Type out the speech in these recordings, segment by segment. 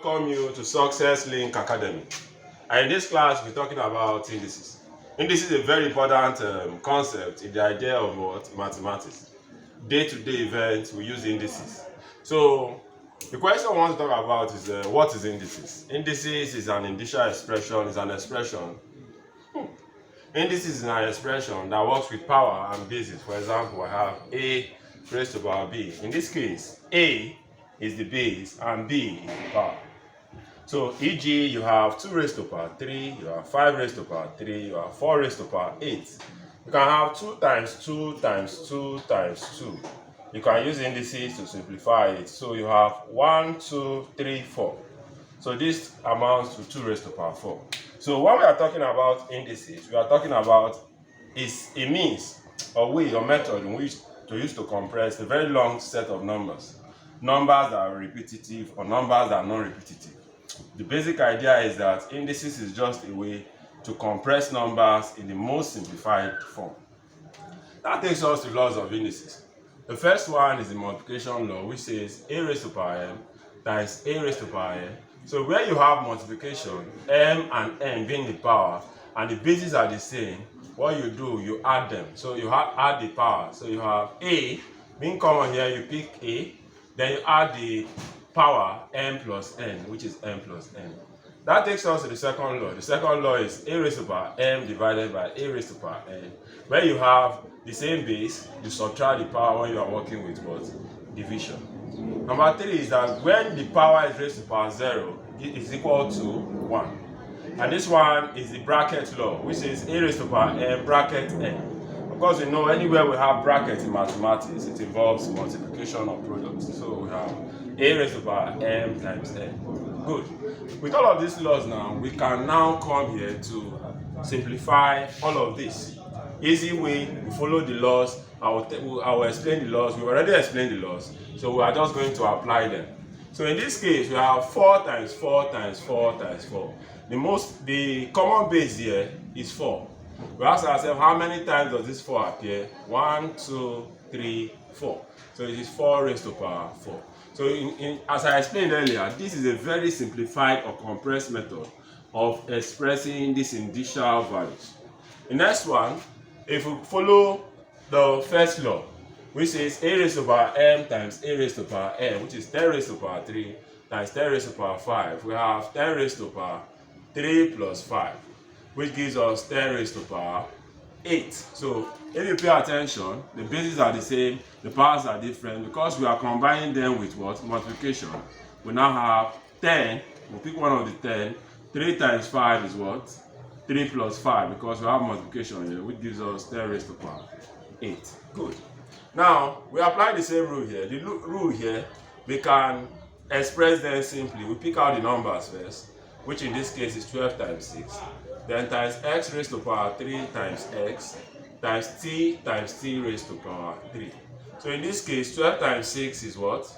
Welcome you to Success Link Academy. And in this class, we're talking about indices. Indices is a very important concept in the idea of what? Mathematics. Day-to-day events, we use indices. So, the question I want to talk about is what is indices? Indices is an initial expression, is an expression. Indices is an expression that works with power and basis. For example, I have A raised to the power B. In this case, A is the base and B is the power. So, e.g., you have 2 raised to power 3, you have 5 raised to power 3, you have 4 raised to power 8. You can have 2 times 2 times 2 times 2. You can use indices to simplify it. So, you have 1, 2, 3, 4. So, this amounts to 2 raised to power 4. So, when we are talking about indices, we are talking about is a means or way or method in which to use to compress a very long set of numbers. Numbers that are repetitive or numbers that are non-repetitive. The basic idea is that indices is just a way to compress numbers in the most simplified form. That takes us to laws of indices. The first one is the multiplication law, which says a raised to power m times a raised to power n. So where you have multiplication, m and n being the power, and the bases are the same, what you do, you add them. So you add the power. So you have a, being common here, you pick a, then you add the power m plus n, which is m plus n. That takes us to the second law. The second law is a raised to power m divided by a raised to power n. Where you have the same base, you subtract the power when you are working with what? Division. Number 3 is that when the power is raised to power 0, it is equal to 1. And this one is the bracket law, which is a raised to power m bracket n. Of course, you know, anywhere we have brackets in mathematics, it involves multiplication of products. So we have a raised to power m times n. Good. With all of these laws now, we can now come here to simplify all of this. Easy way, we follow the laws. I will explain the laws. We already explained the laws, so we are just going to apply them. So in this case, we have 4 times 4 times 4 times 4. The common base here is 4. We ask ourselves, how many times does this 4 appear? 1, 2, 3, 4. So it is 4 raised to power 4. So as I explained earlier, this is a very simplified or compressed method of expressing these initial values. The next one, if we follow the first law, which says a raised to power m times a raised to power n, which is 10 raised to power 3 times 10 raised to power 5, we have 10 raised to power 3 plus 5, which gives us 10 raised to power 8. So if you pay attention, the bases are the same, the powers are different, because we are combining them with what? Multiplication. We now have 10, we'll pick one of the 10, 3 times 5 is what? 3 plus 5, because we have multiplication here, which gives us 10 raised to power 8. Good. Now, we apply the same rule here. The rule here, we can express them simply. We pick out the numbers first, which in this case is 12 times 6. Then times x raised to power 3 times x times t raised to power 3. So in this case, 12 times 6 is what?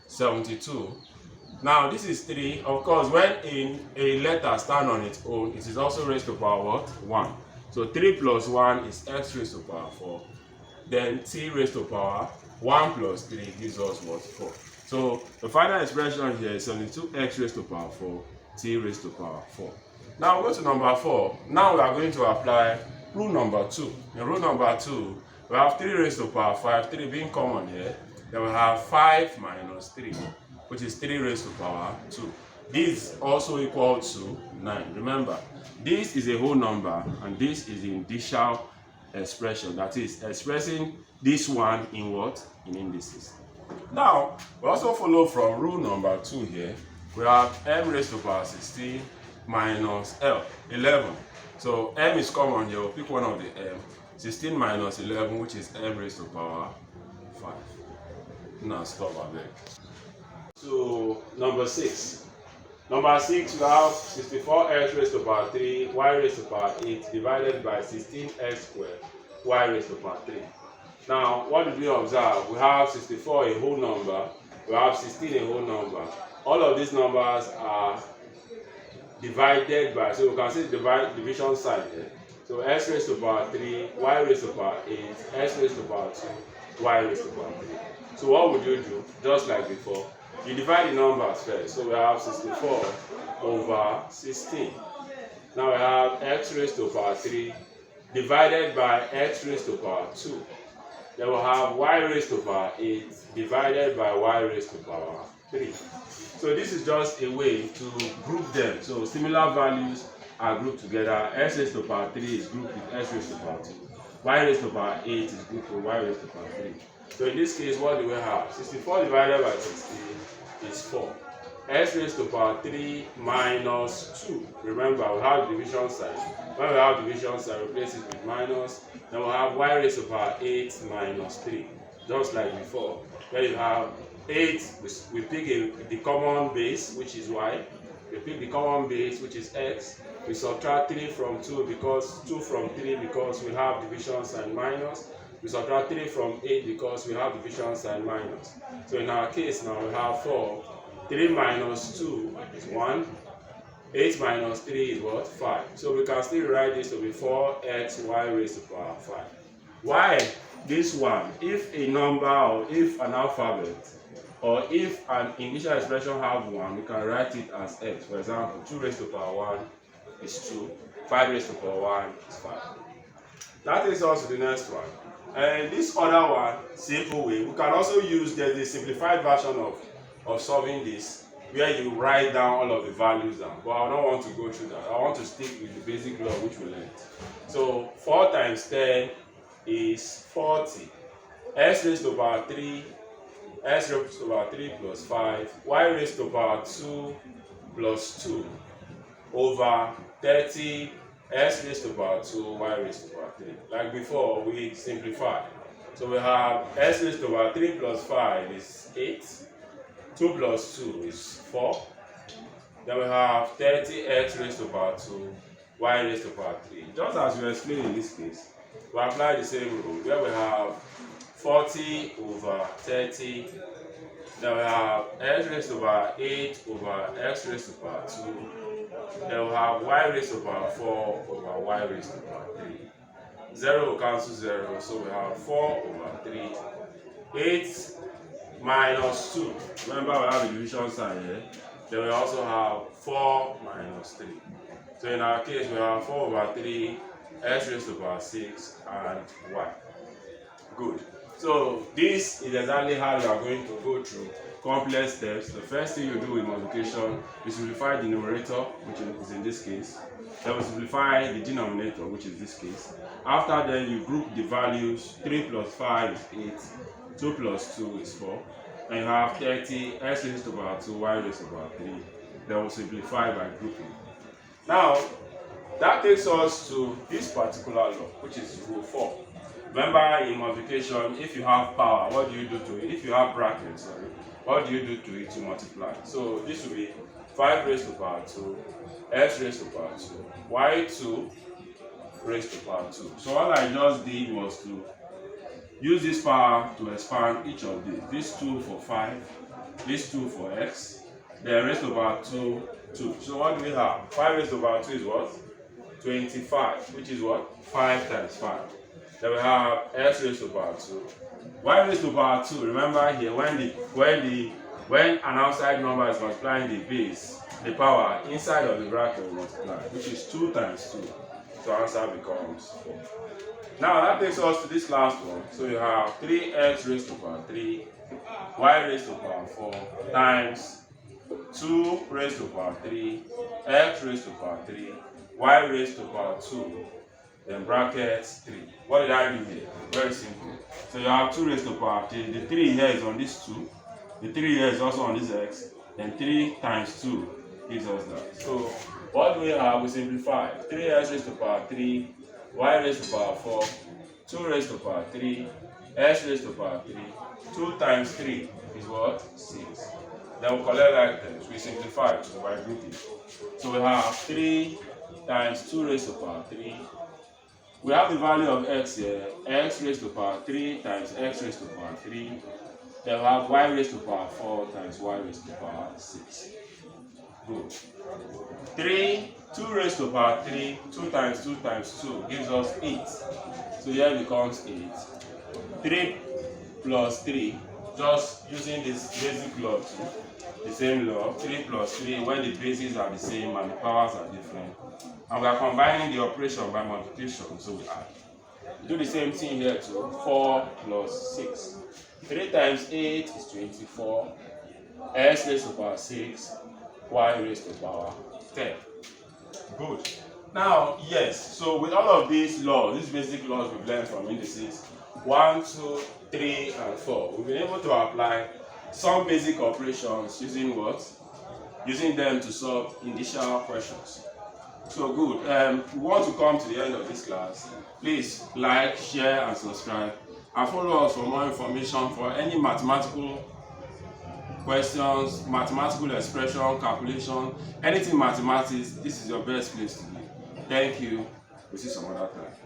72. Now this is 3. Of course, when a letter stands on its own, it is also raised to power what? 1. So 3 plus 1 is x raised to power 4. Then t raised to power 1 plus 3 gives us what? 4. So the final expression here is 72x raised to power 4, t raised to power 4. Now we go to number 4. Now we are going to apply rule number 2. In rule number 2, we have 3 raised to power 5, 3 being common here. Then we have 5 minus 3, which is 3 raised to power 2. This is also equal to 9. Remember, this is a whole number and this is the initial expression, that is expressing this one in what? In indices. Now, we also follow from rule number 2 here. We have m raised to power 16 minus L, 11. So m is common here, we'll pick one of the m. 16 minus 11, which is m raised to power 5. Now stop a bit. So number 6. Number 6, we have 64x raised to power 3, y raised to power 8 divided by 16x squared, y raised to power 3. Now, what did we observe? We have 64 a whole number, we have 16 a whole number. All of these numbers are divided by, so we can see the division sign here. So x raised to power 3, y raised to power 8, x raised to power 2, y raised to power 3. So what would you do? Just like before, You divide the numbers first. So we have 64 over 16. Now we have x raised to power 3 divided by x raised to power 2. Then we'll have y raised to power 8 divided by y raised to power 3. So this is just a way to group them. So similar values are grouped together. X raised to power 3 is grouped with x raised to power 2. Y raised to power 8 is grouped with y raised to power 3. So in this case, what do we have? 64 divided by 16 is 4. X raised to power 3 minus 2. Remember, we have division sign. When we have division sign, replace it with minus. Then we have y raised to power 8 minus 3. Just like before, where you have 8, we pick the common base, which is y. We pick the common base, which is x. We subtract 3 from 2 because 2 from 3 because we have division sign minus. We subtract 3 from 8 because we have division sign minus. So in our case now, we have 4. 3 minus 2 is 1. 8 minus 3 is what? 5. So we can still write this to be 4xy raised to power 5. Why this one? If a number or if an alphabet or if an initial expression have 1, we can write it as x. For example, 2 raised to power 1 is 2. 5 raised to power 1 is 5. That takes us to the next one. And this other one, simple way, we can also use the simplified version of solving this, where you write down all of the values down. But I don't want to go through that. I want to stick with the basic law which we learned. So 4 times 10 is 40. X raised to power 3, x raised to power 3 plus 5, y raised to power 2 plus 2 over 30 x raised to power 2, y raised to power 3. Like before, we simplify. So we have x raised to power 3 plus 5 is 8. 2 plus 2 is 4. Then we have 30x raised to power 2, y raised to power 3. Just as we explained in this case, we apply the same rule where we have 40 over 30. Then we have x raised to power 8 over x raised to power 2. Then we have y raised to power 4 over y raised to power 3. 0 will cancel 0, so we have 4 over 3. 8 minus 2. Remember, we have a division sign here. Then we also have 4 minus 3. So in our case, we have 4 over 3, x raised to power 6, and y. Good. So this is exactly how you are going to go through complex steps. The first thing you do with multiplication, you simplify the numerator, which is in this case. Then we simplify the denominator, which is this case. After that, you group the values. 3 plus 5 is 8. 2 plus 2 is 4. And you have 30, x raised to power 2, y raised to power 3. Then we simplify by grouping. Now, that takes us to this particular law, which is rule 4. Remember, in multiplication, if you have power, what do you do to it? If you have brackets, what do you do to it to multiply? So this will be 5 raised to power 2, x raised to power 2, y2 raised to power 2. So all I just did was to use this power to expand each of these. This 2 for 5, this 2 for x, then raised to power 2, 2. So what do we have? 5 raised to power 2 is what? 25, which is what? 5 times 5. Then we have x raised to power 2. Y raised to power 2, remember here, when an outside number is multiplying the base, the power inside of the bracket will multiply, which is 2 times 2. So answer becomes 4. Now that takes us to this last one. So you have 3x raised to power 3, y raised to power 4 times 2 raised to power 3, x raised to power 3, y raised to power 2, then brackets 3. What did I do here? Very simple. So you have 2 raised to power 3. The 3 here is on this 2. The 3 here is also on this x. Then 3 times 2 gives us that. So what do we have? We simplify. 3x raised to power 3, y raised to power 4, 2 raised to power 3, x raised to power 3. 2 times 3 is what? 6. Then we collect like terms. We simplify by grouping. So we have 3 times 2 raised to power 3. We have the value of x here, x raised to power 3 times x raised to power 3. Then we have y raised to power 4 times y raised to power 6. Good. 2 raised to power 3, 2 times 2 times 2 gives us 8. So here becomes 8. 3 plus 3, just using this basic law, the same law, 3 plus 3 when the bases are the same and the powers are different. And we are combining the operation by multiplication, so we add. Do the same thing here too. 4 plus 6. 3 times 8 is 24. X raised to the power 6. Y raised to the power 10. Good. Now, yes, so with all of these laws, these basic laws we've learned from indices, 1, 2, 3, and 4, we've been able to apply some basic operations using what? Using them to solve initial questions. So good. We want to come to the end of this class. Please like, share, and subscribe, and follow us for more information for any mathematical questions, mathematical expression, calculation, anything mathematics. This is your best place to be. Thank you. We'll see you some other time.